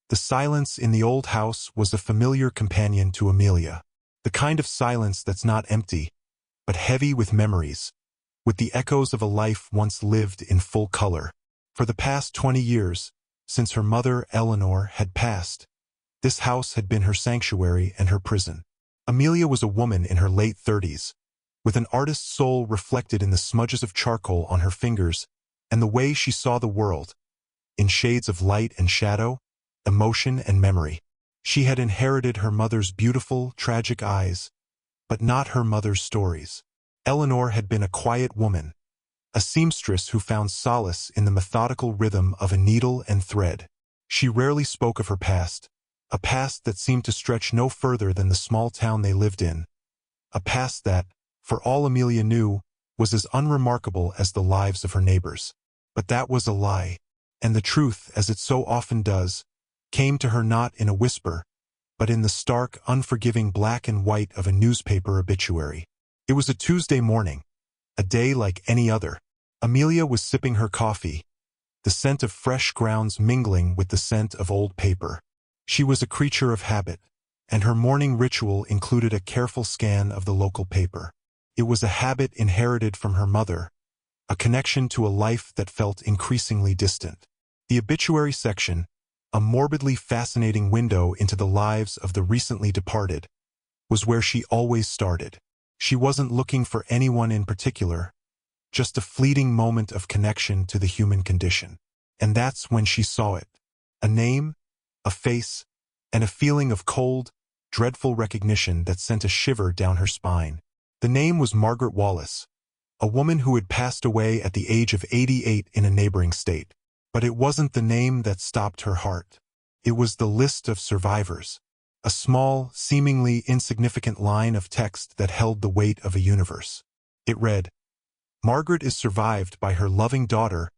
The silence in the old house was a familiar companion to Amelia. The kind of silence that's not empty, but heavy with memories, with the echoes of a life once lived in full color. For the past 20 years, since her mother, Eleanor, had passed, this house had been her sanctuary and her prison. Amelia was a woman in her late 30s, with an artist's soul reflected in the smudges of charcoal on her fingers and the way she saw the world, in shades of light and shadow, emotion and memory. She had inherited her mother's beautiful, tragic eyes, but not her mother's stories. Eleanor had been a quiet woman, a seamstress who found solace in the methodical rhythm of a needle and thread. She rarely spoke of her past, a past that seemed to stretch no further than the small town they lived in, a past that, for all Amelia knew, was as unremarkable as the lives of her neighbors. But that was a lie, and the truth, as it so often does, came to her not in a whisper, but in the stark, unforgiving black and white of a newspaper obituary. It was a Tuesday morning, a day like any other. Amelia was sipping her coffee, the scent of fresh grounds mingling with the scent of old paper. She was a creature of habit, and her morning ritual included a careful scan of the local paper. It was a habit inherited from her mother, a connection to a life that felt increasingly distant. The obituary section, a morbidly fascinating window into the lives of the recently departed, was where she always started. She wasn't looking for anyone in particular, just a fleeting moment of connection to the human condition. And that's when she saw it. A name, a face, and a feeling of cold, dreadful recognition that sent a shiver down her spine. The name was Margaret Wallace, a woman who had passed away at the age of 88 in a neighboring state. But it wasn't the name that stopped her heart. It was the list of survivors, a small, seemingly insignificant line of text that held the weight of a universe. It read, "Margaret is survived by her loving daughter,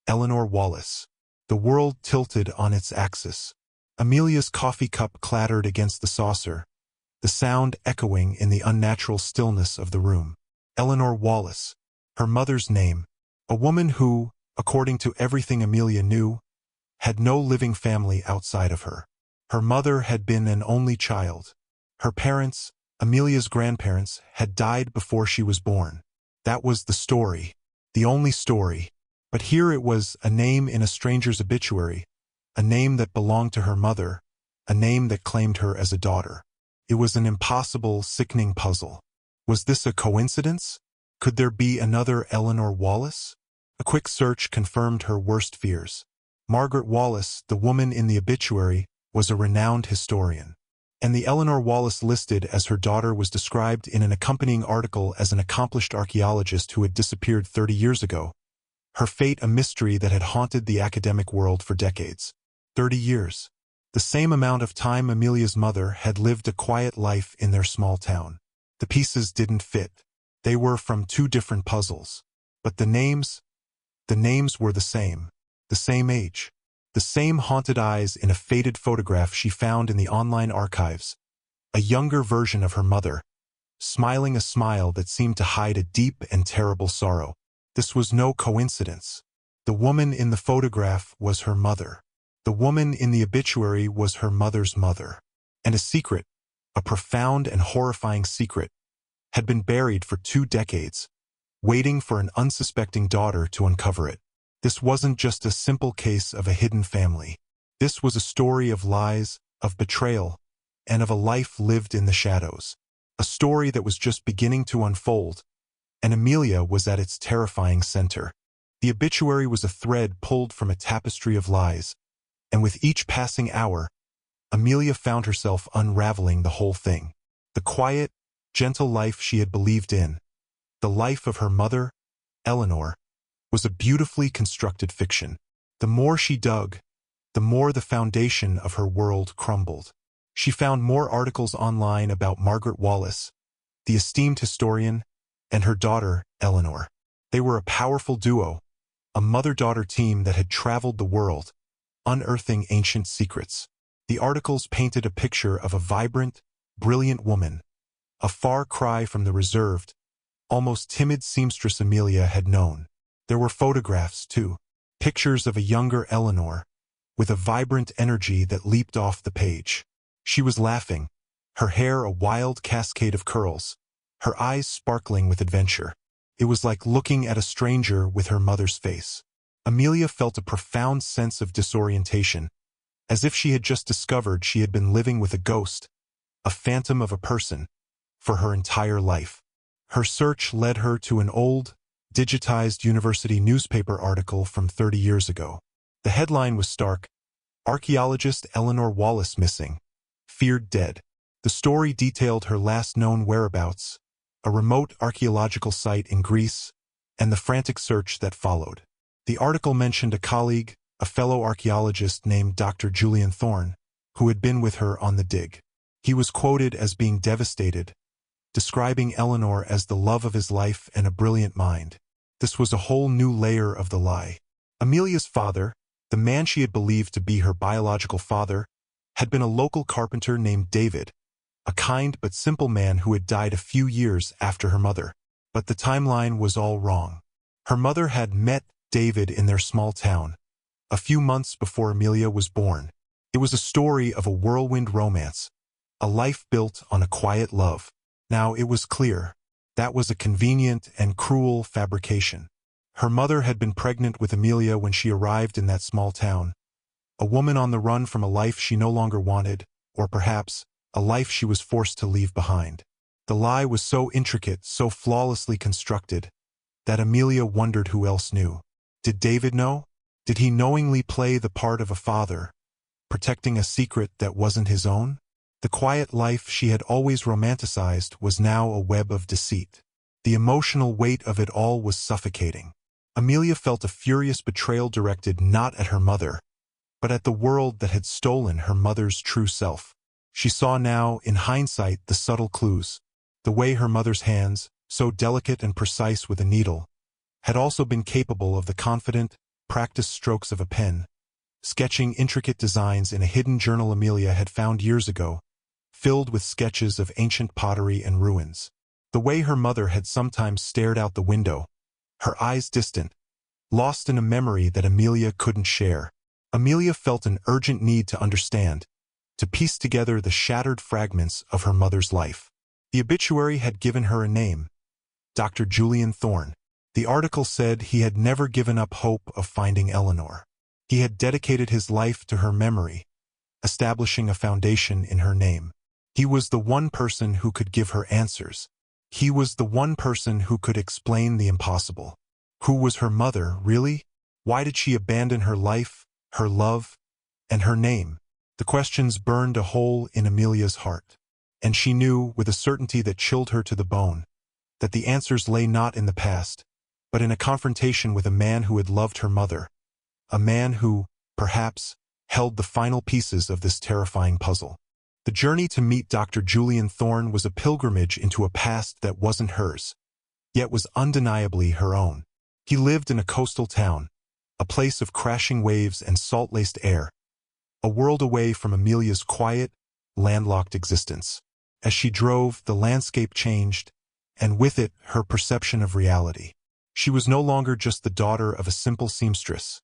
Eleanor Wallace." The world tilted on its axis. Amelia's coffee cup clattered against the saucer, the sound echoing in the unnatural stillness of the room. Eleanor Wallace, her mother's name, a woman who, according to everything Amelia knew, had no living family outside of her. Her mother had been an only child. Her parents, Amelia's grandparents, had died before she was born. That was the story, the only story. But here it was, a name in a stranger's obituary, a name that belonged to her mother, a name that claimed her as a daughter. It was an impossible, sickening puzzle. Was this a coincidence? Could there be another Eleanor Wallace? A quick search confirmed her worst fears. Margaret Wallace, the woman in the obituary, was a renowned historian. And the Eleanor Wallace listed as her daughter was described in an accompanying article as an accomplished archaeologist who had disappeared 30 years ago. Her fate a mystery that had haunted the academic world for decades. 30 years. The same amount of time Amelia's mother had lived a quiet life in their small town. The pieces didn't fit. They were from two different puzzles. But the names were the same age, the same haunted eyes in a faded photograph she found in the online archives, a younger version of her mother, smiling a smile that seemed to hide a deep and terrible sorrow. This was no coincidence. The woman in the photograph was her mother. The woman in the obituary was her mother's mother. And a secret, a profound and horrifying secret, had been buried for 2 decades, waiting for an unsuspecting daughter to uncover it. This wasn't just a simple case of a hidden family. This was a story of lies, of betrayal, and of a life lived in the shadows. A story that was just beginning to unfold, and Amelia was at its terrifying center. The obituary was a thread pulled from a tapestry of lies, and with each passing hour, Amelia found herself unraveling the whole thing. The quiet, gentle life she had believed in, the life of her mother, Eleanor, was a beautifully constructed fiction. The more she dug, the more the foundation of her world crumbled. She found more articles online about Margaret Wallace, the esteemed historian, and her daughter, Eleanor. They were a powerful duo, a mother-daughter team that had traveled the world, unearthing ancient secrets. The articles painted a picture of a vibrant, brilliant woman, a far cry from the reserved, almost timid seamstress Amelia had known. There were photographs, too, pictures of a younger Eleanor, with a vibrant energy that leaped off the page. She was laughing, her hair a wild cascade of curls, her eyes sparkling with adventure. It was like looking at a stranger with her mother's face. Amelia felt a profound sense of disorientation, as if she had just discovered she had been living with a ghost, a phantom of a person, for her entire life. Her search led her to an old, digitized university newspaper article from 30 years ago. The headline was stark: Archaeologist Eleanor Wallace missing, feared dead. The story detailed her last known whereabouts, a remote archaeological site in Greece, and the frantic search that followed. The article mentioned a colleague, a fellow archaeologist named Dr. Julian Thorne, who had been with her on the dig. He was quoted as being devastated, describing Eleanor as the love of his life and a brilliant mind. This was a whole new layer of the lie. Amelia's father, the man she had believed to be her biological father, had been a local carpenter named David, a kind but simple man who had died a few years after her mother. But the timeline was all wrong. Her mother had met David in their small town, a few months before Amelia was born. It was a story of a whirlwind romance, a life built on a quiet love. Now it was clear that was a convenient and cruel fabrication. Her mother had been pregnant with Amelia when she arrived in that small town, a woman on the run from a life she no longer wanted, or perhaps a life she was forced to leave behind. The lie was so intricate, so flawlessly constructed, that Amelia wondered who else knew. Did David know? Did he knowingly play the part of a father, protecting a secret that wasn't his own? The quiet life she had always romanticized was now a web of deceit. The emotional weight of it all was suffocating. Amelia felt a furious betrayal directed not at her mother, but at the world that had stolen her mother's true self. She saw now, in hindsight, the subtle clues. The way her mother's hands, so delicate and precise with a needle, had also been capable of the confident, practiced strokes of a pen, sketching intricate designs in a hidden journal Amelia had found years ago, filled with sketches of ancient pottery and ruins. The way her mother had sometimes stared out the window, her eyes distant, lost in a memory that Amelia couldn't share. Amelia felt an urgent need to understand, to piece together the shattered fragments of her mother's life. The obituary had given her a name: Dr. Julian Thorne. The article said he had never given up hope of finding Eleanor. He had dedicated his life to her memory, establishing a foundation in her name. He was the one person who could give her answers. He was the one person who could explain the impossible. Who was her mother, really? Why did she abandon her life, her love, and her name? The questions burned a hole in Amelia's heart, and she knew, with a certainty that chilled her to the bone, that the answers lay not in the past, but in a confrontation with a man who had loved her mother, a man who, perhaps, held the final pieces of this terrifying puzzle. The journey to meet Dr. Julian Thorne was a pilgrimage into a past that wasn't hers, yet was undeniably her own. He lived in a coastal town, a place of crashing waves and salt-laced air, a world away from Amelia's quiet, landlocked existence. As she drove, the landscape changed, and with it, her perception of reality. She was no longer just the daughter of a simple seamstress.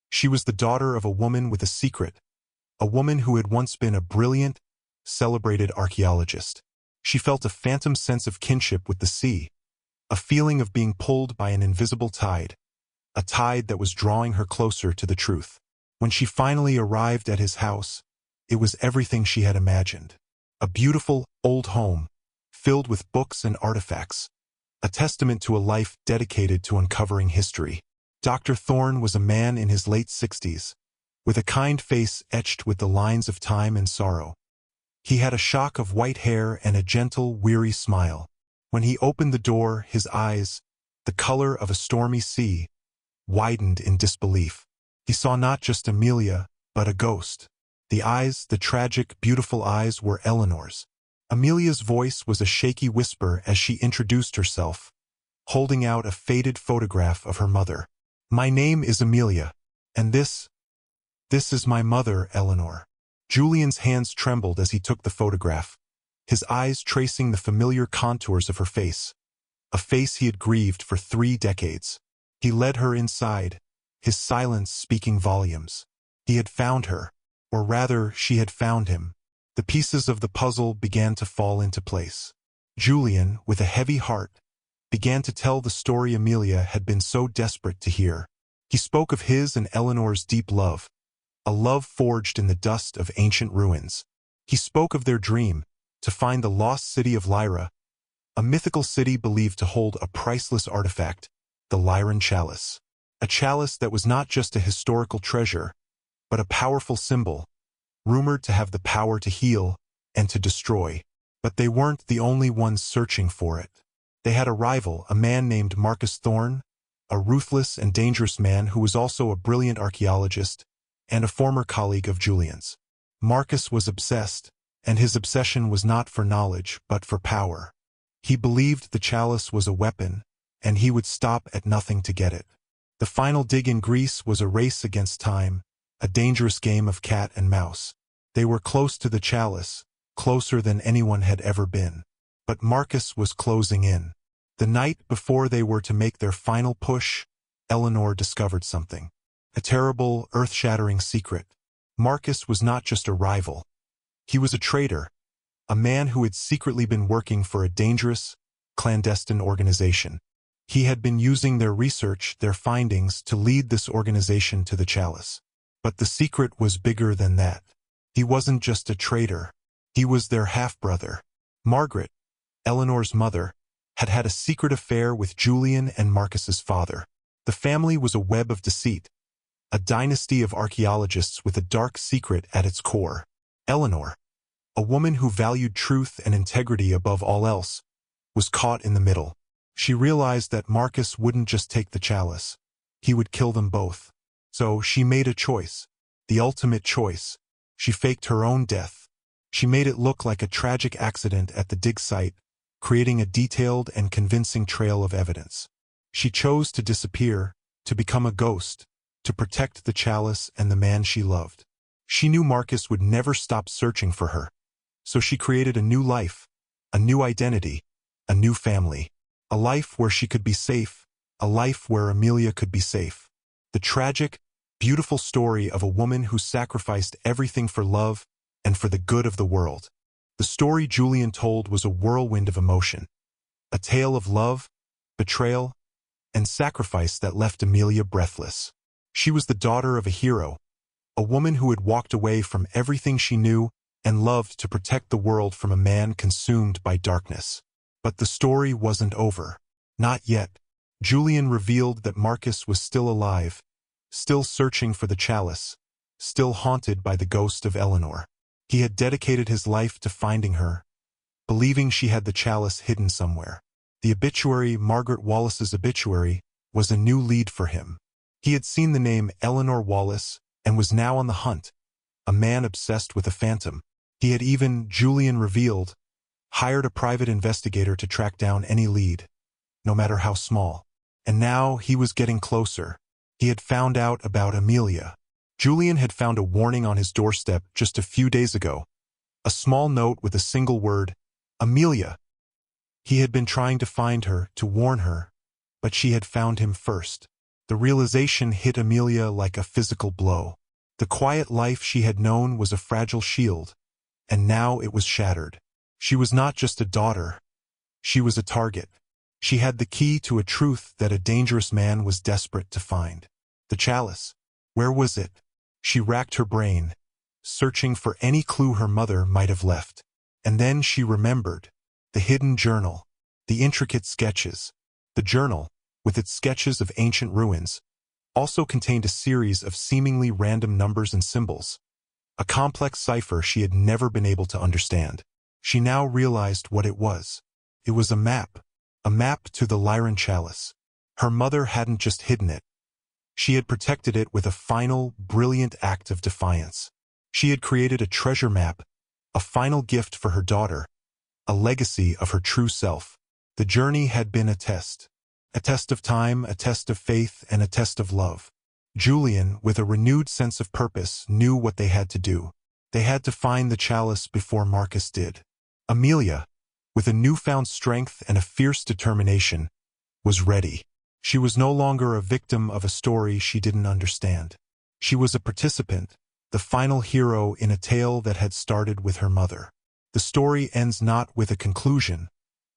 She was the daughter of a woman with a secret, a woman who had once been a brilliant, celebrated archaeologist. She felt a phantom sense of kinship with the sea, a feeling of being pulled by an invisible tide, a tide that was drawing her closer to the truth. When she finally arrived at his house, it was everything she had imagined. A beautiful, old home, filled with books and artifacts, a testament to a life dedicated to uncovering history. Dr. Thorne was a man in his late 60s, with a kind face etched with the lines of time and sorrow. He had a shock of white hair and a gentle, weary smile. When he opened the door, his eyes, the color of a stormy sea, widened in disbelief. He saw not just Amelia, but a ghost. The eyes, the tragic, beautiful eyes, were Eleanor's. Amelia's voice was a shaky whisper as she introduced herself, holding out a faded photograph of her mother. "My name is Amelia, and this is my mother, Eleanor." Julian's hands trembled as he took the photograph, his eyes tracing the familiar contours of her face, a face he had grieved for 3 decades. He led her inside, his silence speaking volumes. He had found her, or rather, she had found him. The pieces of the puzzle began to fall into place. Julian, with a heavy heart, began to tell the story Amelia had been so desperate to hear. He spoke of his and Eleanor's deep love, a love forged in the dust of ancient ruins. He spoke of their dream, to find the lost city of Lyra, a mythical city believed to hold a priceless artifact, the Lyran chalice. A chalice that was not just a historical treasure, but a powerful symbol, rumored to have the power to heal and to destroy. But they weren't the only ones searching for it. They had a rival, a man named Marcus Thorne, a ruthless and dangerous man who was also a brilliant archaeologist and a former colleague of Julian's. Marcus was obsessed, and his obsession was not for knowledge but for power. He believed the chalice was a weapon, and he would stop at nothing to get it. The final dig in Greece was a race against time, a dangerous game of cat and mouse. They were close to the chalice, closer than anyone had ever been. But Marcus was closing in. The night before they were to make their final push, Eleanor discovered something. A terrible, earth-shattering secret. Marcus was not just a rival. He was a traitor, a man who had secretly been working for a dangerous, clandestine organization. He had been using their research, their findings, to lead this organization to the chalice. But the secret was bigger than that. He wasn't just a traitor. He was their half-brother. Margaret, Eleanor's mother, had had a secret affair with Julian and Marcus's father. The family was a web of deceit, a dynasty of archaeologists with a dark secret at its core. Eleanor, a woman who valued truth and integrity above all else, was caught in the middle. She realized that Marcus wouldn't just take the chalice. He would kill them both. So she made a choice, the ultimate choice. She faked her own death. She made it look like a tragic accident at the dig site, creating a detailed and convincing trail of evidence. She chose to disappear, to become a ghost, to protect the chalice and the man she loved. She knew Marcus would never stop searching for her. So she created a new life, a new identity, a new family. A life where she could be safe, a life where Amelia could be safe. The tragic, beautiful story of a woman who sacrificed everything for love and for the good of the world. The story Julian told was a whirlwind of emotion, a tale of love, betrayal, and sacrifice that left Amelia breathless. She was the daughter of a hero, a woman who had walked away from everything she knew and loved to protect the world from a man consumed by darkness. But the story wasn't over. Not yet. Julian revealed that Marcus was still alive, still searching for the chalice, still haunted by the ghost of Eleanor. He had dedicated his life to finding her, believing she had the chalice hidden somewhere. The obituary, Margaret Wallace's obituary, was a new lead for him. He had seen the name Eleanor Wallace and was now on the hunt, a man obsessed with a phantom. He had even, Julian revealed, hired a private investigator to track down any lead, no matter how small. And now he was getting closer. He had found out about Amelia. Julian had found a warning on his doorstep just a few days ago, a small note with a single word, Amelia. He had been trying to find her, to warn her, but she had found him first. The realization hit Amelia like a physical blow. The quiet life she had known was a fragile shield, and now it was shattered. She was not just a daughter. She was a target. She had the key to a truth that a dangerous man was desperate to find. The chalice. Where was it? She racked her brain, searching for any clue her mother might have left. And then she remembered. The hidden journal. The intricate sketches. The journal, with its sketches of ancient ruins, also contained a series of seemingly random numbers and symbols. A complex cipher she had never been able to understand. She now realized what it was. It was a map to the Lyran chalice. Her mother hadn't just hidden it. She had protected it with a final, brilliant act of defiance. She had created a treasure map, a final gift for her daughter, a legacy of her true self. The journey had been a test of time, a test of faith, and a test of love. Julian, with a renewed sense of purpose, knew what they had to do. They had to find the chalice before Marcus did. Amelia, with a newfound strength and a fierce determination, was ready. She was no longer a victim of a story she didn't understand. She was a participant, the final hero in a tale that had started with her mother. The story ends not with a conclusion,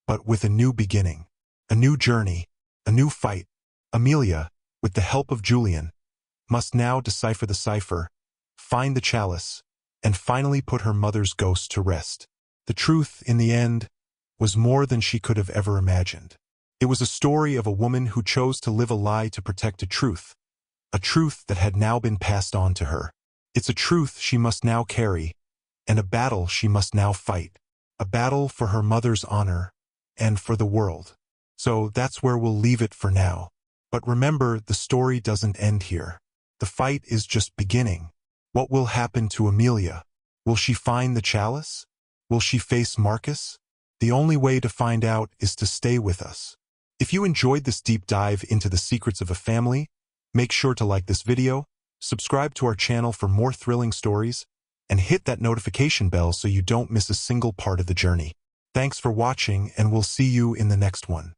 but with a new beginning, a new journey, a new fight. Amelia, with the help of Julian, must now decipher the cipher, find the chalice, and finally put her mother's ghost to rest. The truth, in the end, was more than she could have ever imagined. It was a story of a woman who chose to live a lie to protect a truth that had now been passed on to her. It's a truth she must now carry, and a battle she must now fight, a battle for her mother's honor and for the world. So that's where we'll leave it for now. But remember, the story doesn't end here. The fight is just beginning. What will happen to Amelia? Will she find the chalice? Will she face Marcus? The only way to find out is to stay with us. If you enjoyed this deep dive into the secrets of a family, make sure to like this video, subscribe to our channel for more thrilling stories, and hit that notification bell so you don't miss a single part of the journey. Thanks for watching, and we'll see you in the next one.